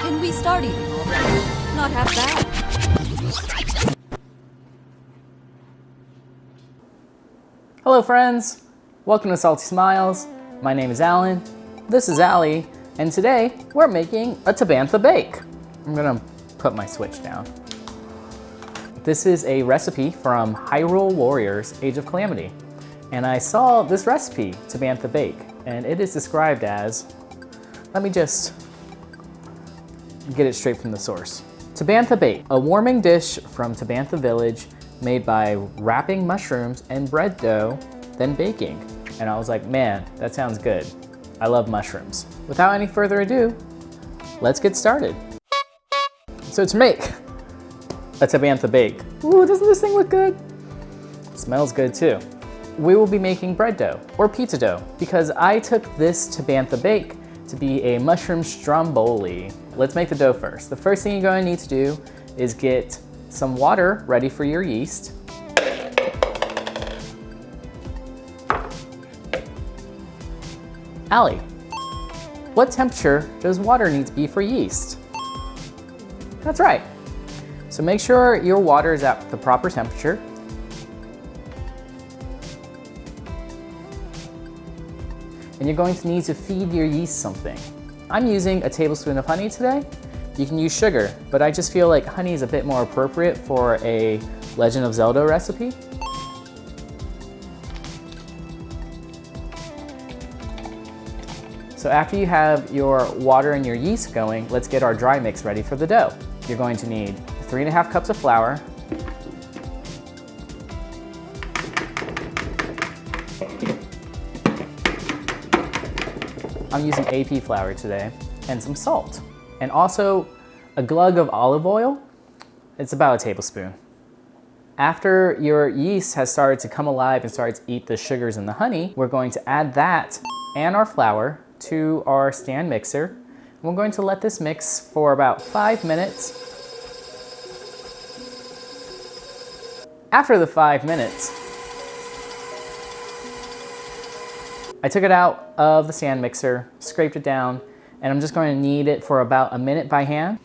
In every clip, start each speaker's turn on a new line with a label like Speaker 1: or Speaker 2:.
Speaker 1: Can we start eating already? Not half bad.
Speaker 2: Hello friends, welcome to SaltySmiles. My name is Alan, this is Allie, and today we're making a Tabantha Bake. I'm gonna put my switch down. This is a recipe from Hyrule Warriors, Age of Calamity. And I saw this recipe, Tabantha Bake, and it is described as, let me just get it straight from the source. Tabantha Bake, a warming dish from Tabantha Village made by wrapping mushrooms in bread dough, then baking. And I was like, man, that sounds good. I love mushrooms. Without any further ado, let's get started. So to make a Tabantha Bake, ooh, doesn't this thing look good? It smells good too. We will be making bread dough or pizza dough because I took this Tabantha Bake to be a mushroom stromboli. Let's make the dough first. The first thing you're going to need to do is get some water ready for your yeast. Allie, what temperature does water need to be for yeast? That's right. So make sure your water is at the proper temperature. And you're going to need to feed your yeast something. I'm using a tablespoon of honey today. You can use sugar, but I just feel like honey is a bit more appropriate for a Legend of Zelda recipe. So after you have your water and your yeast going, let's get our dry mix ready for the dough. You're going to need 3.5 cups of flour, I'm using AP flour today, and some salt. And also a glug of olive oil. It's about a tablespoon. After your yeast has started to come alive and started to eat the sugars and the honey, we're going to add that and our flour to our stand mixer. We're going to let this mix for about 5 minutes. After the 5 minutes, I took it out of the stand mixer, scraped it down, and I'm just going to knead it for about a minute by hand.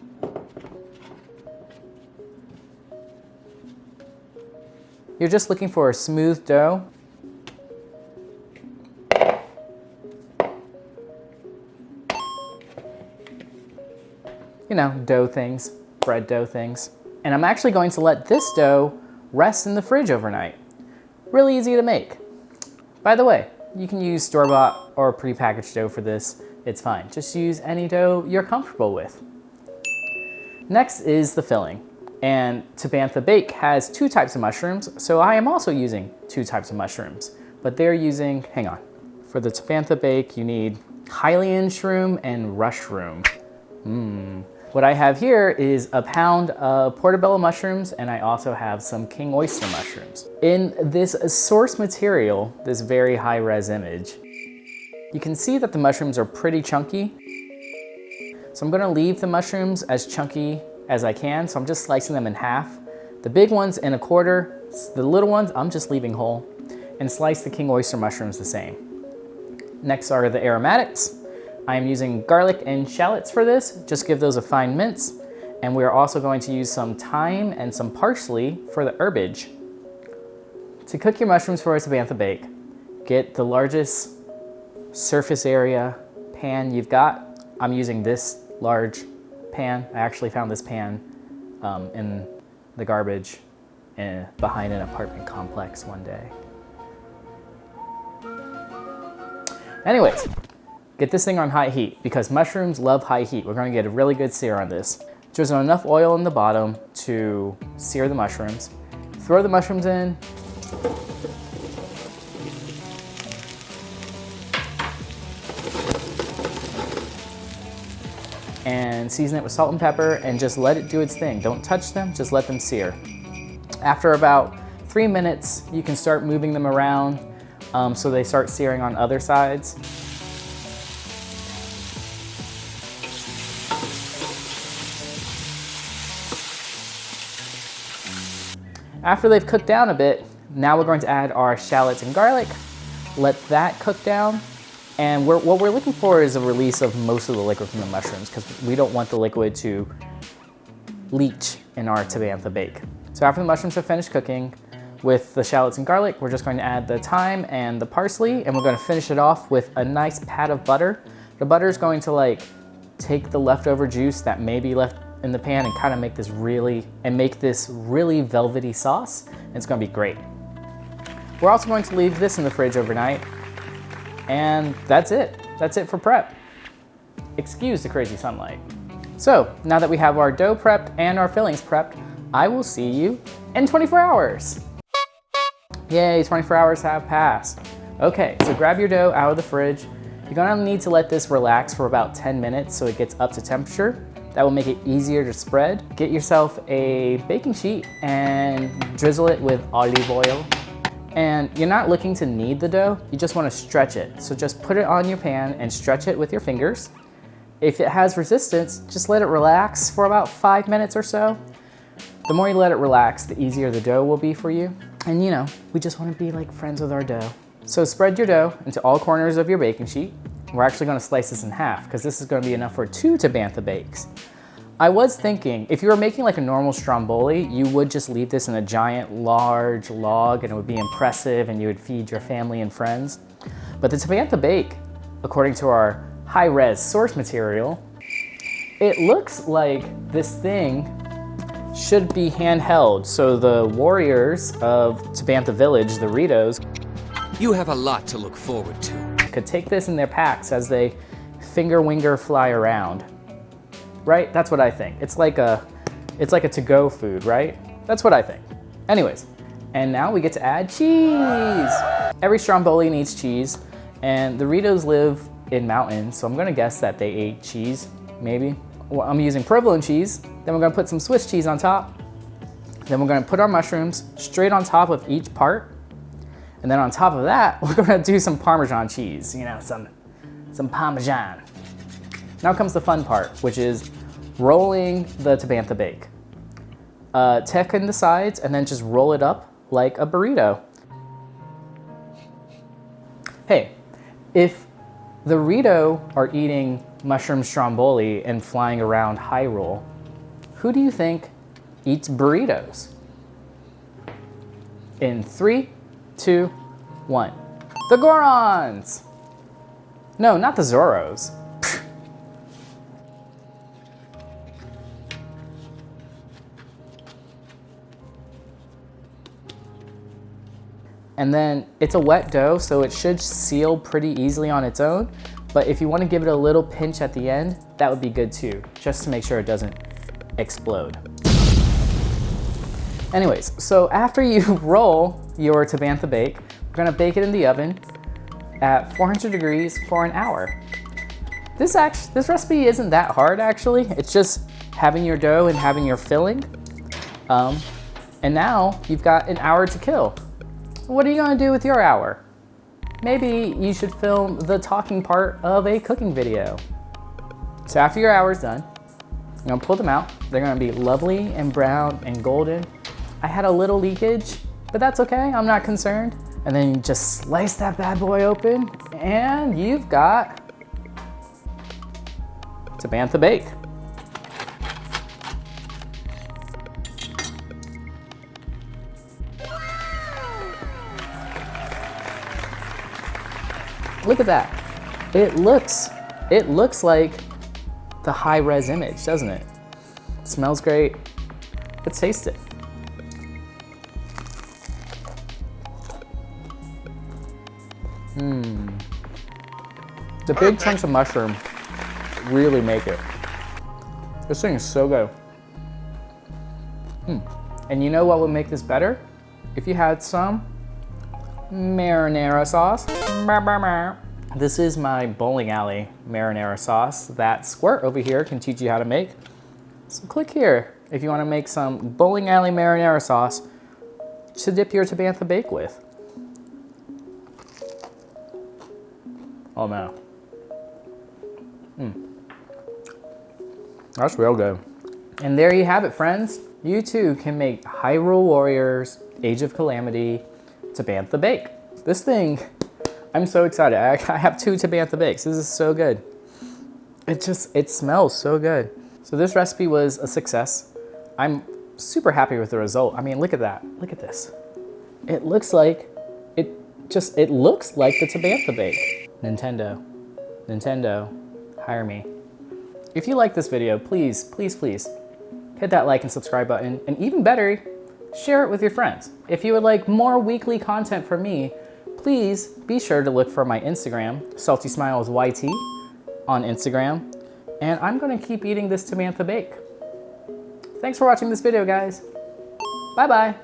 Speaker 2: You're just looking for a smooth dough. You know, dough things, bread dough things. And I'm actually going to let this dough rest in the fridge overnight. Really easy to make. By the way, you can use store-bought or prepackaged dough for this. It's fine. Just use any dough you're comfortable with. Next is the filling. And Tabantha Bake has 2 types of mushrooms, so I am also using 2 types of mushrooms. But they're using, hang on. For the Tabantha Bake, you need Hylian shroom and rushroom. What I have here is a pound of portobello mushrooms, and I also have some king oyster mushrooms. In this source material, this very high-res image, you can see that the mushrooms are pretty chunky. So I'm gonna leave the mushrooms as chunky as I can, so I'm just slicing them in half. The big ones in a quarter, the little ones I'm just leaving whole, and slice the king oyster mushrooms the same. Next are the aromatics. I'm using garlic and shallots for this, just give those a fine mince. And we're also going to use some thyme and some parsley for the herbage. To cook your mushrooms for a Tabantha Bake, get the largest surface area pan you've got. I'm using this large pan. I actually found this pan in the garbage behind an apartment complex one day. Anyways, get this thing on high heat because mushrooms love high heat. We're gonna get a really good sear on this. Drizzle enough oil in the bottom to sear the mushrooms. Throw the mushrooms in. And season it with salt and pepper and just let it do its thing. Don't touch them, just let them sear. After about 3 minutes, you can start moving them around so they start searing on other sides. After they've cooked down a bit, now we're going to add our shallots and garlic. Let that cook down. And what we're looking for is a release of most of the liquid from the mushrooms because we don't want the liquid to leach in our Tabantha Bake. So after the mushrooms have finished cooking, with the shallots and garlic, we're just going to add the thyme and the parsley, and we're going to finish it off with a nice pat of butter. The butter is going to like take the leftover juice that may be left in the pan and kind of make this really velvety sauce. And it's going to be great. We're also going to leave this in the fridge overnight, and that's it. That's it for prep. Excuse the crazy sunlight. So now that we have our dough prepped and our fillings prepped, I will see you in 24 hours. Yay, 24 hours have passed. Okay, so grab your dough out of the fridge. You're gonna need to let this relax for about 10 minutes so it gets up to temperature. That will make it easier to spread. Get yourself a baking sheet and drizzle it with olive oil. And you're not looking to knead the dough, you just wanna stretch it. So just put it on your pan and stretch it with your fingers. If it has resistance, just let it relax for about 5 minutes or so. The more you let it relax, the easier the dough will be for you. And you know, we just want to be like friends with our dough. So spread your dough into all corners of your baking sheet. We're actually going to slice this in half because this is going to be enough for 2 Tabantha Bakes. I was thinking, if you were making like a normal stromboli, you would just leave this in a giant, large log and it would be impressive and you would feed your family and friends. But the Tabantha Bake, according to our high-res source material, it looks like this thing should be handheld. So the warriors of Tabantha Village, the Ritos,
Speaker 3: You have a lot to look forward to.
Speaker 2: could take this in their packs as they finger fly around. Right? That's what I think. It's like a to-go food, right? That's what I think. Anyways, and now we get to add cheese. Every stromboli needs cheese, and the Ritos live in mountains, so I'm gonna guess that they ate cheese, maybe. Well, I'm using provolone cheese, then we're gonna put some Swiss cheese on top, then we're gonna put our mushrooms straight on top of each part, and then on top of that, we're gonna do some Parmesan cheese, you know, some Parmesan. Now comes the fun part, which is rolling the Tabantha Bake. Tuck in the sides and then just roll it up like a burrito. Hey, if the Rito are eating mushroom stromboli and flying around Hyrule, who do you think eats burritos? In 3, 2, 1. The Gorons! No, not the Zoros. And then it's a wet dough, so it should seal pretty easily on its own. But if you want to give it a little pinch at the end, that would be good too, just to make sure it doesn't explode. Anyways, so after you roll your Tabantha Bake, we're gonna bake it in the oven at 400 degrees for an hour. This recipe isn't that hard actually. It's just having your dough and having your filling. And now you've got an hour to kill. What are you gonna do with your hour? Maybe you should film the talking part of a cooking video. So after your hour's done, you're gonna pull them out. They're gonna be lovely and brown and golden. I had a little leakage, but that's okay, I'm not concerned. And then you just slice that bad boy open and you've got Tabantha Bake. Look at that. It looks like the high-res image, doesn't it? It smells great. Let's taste it. The big chunks of mushroom really make it. This thing is so good. And you know what would make this better? If you had some marinara sauce. This is my bowling alley marinara sauce that Squirt over here can teach you how to make. So click here if you want to make some bowling alley marinara sauce to dip your Tabantha Bake with. Oh man. That's real good. And there you have it, friends. You too can make Hyrule Warriors, Age of Calamity, Tabantha Bake. This thing I'm so excited. I have 2 Tabantha Bakes. This is so good. It smells so good. So this recipe was a success. I'm super happy with the result. I mean, look at that. Look at this. It looks like, it looks like the Tabantha Bake. Nintendo, hire me. If you like this video, please, please, please hit that like and subscribe button. And even better, share it with your friends. If you would like more weekly content from me, please be sure to look for my Instagram, SaltySmilesYT on Instagram. And I'm gonna keep eating this Tabantha Bake. Thanks for watching this video, guys. Bye-bye.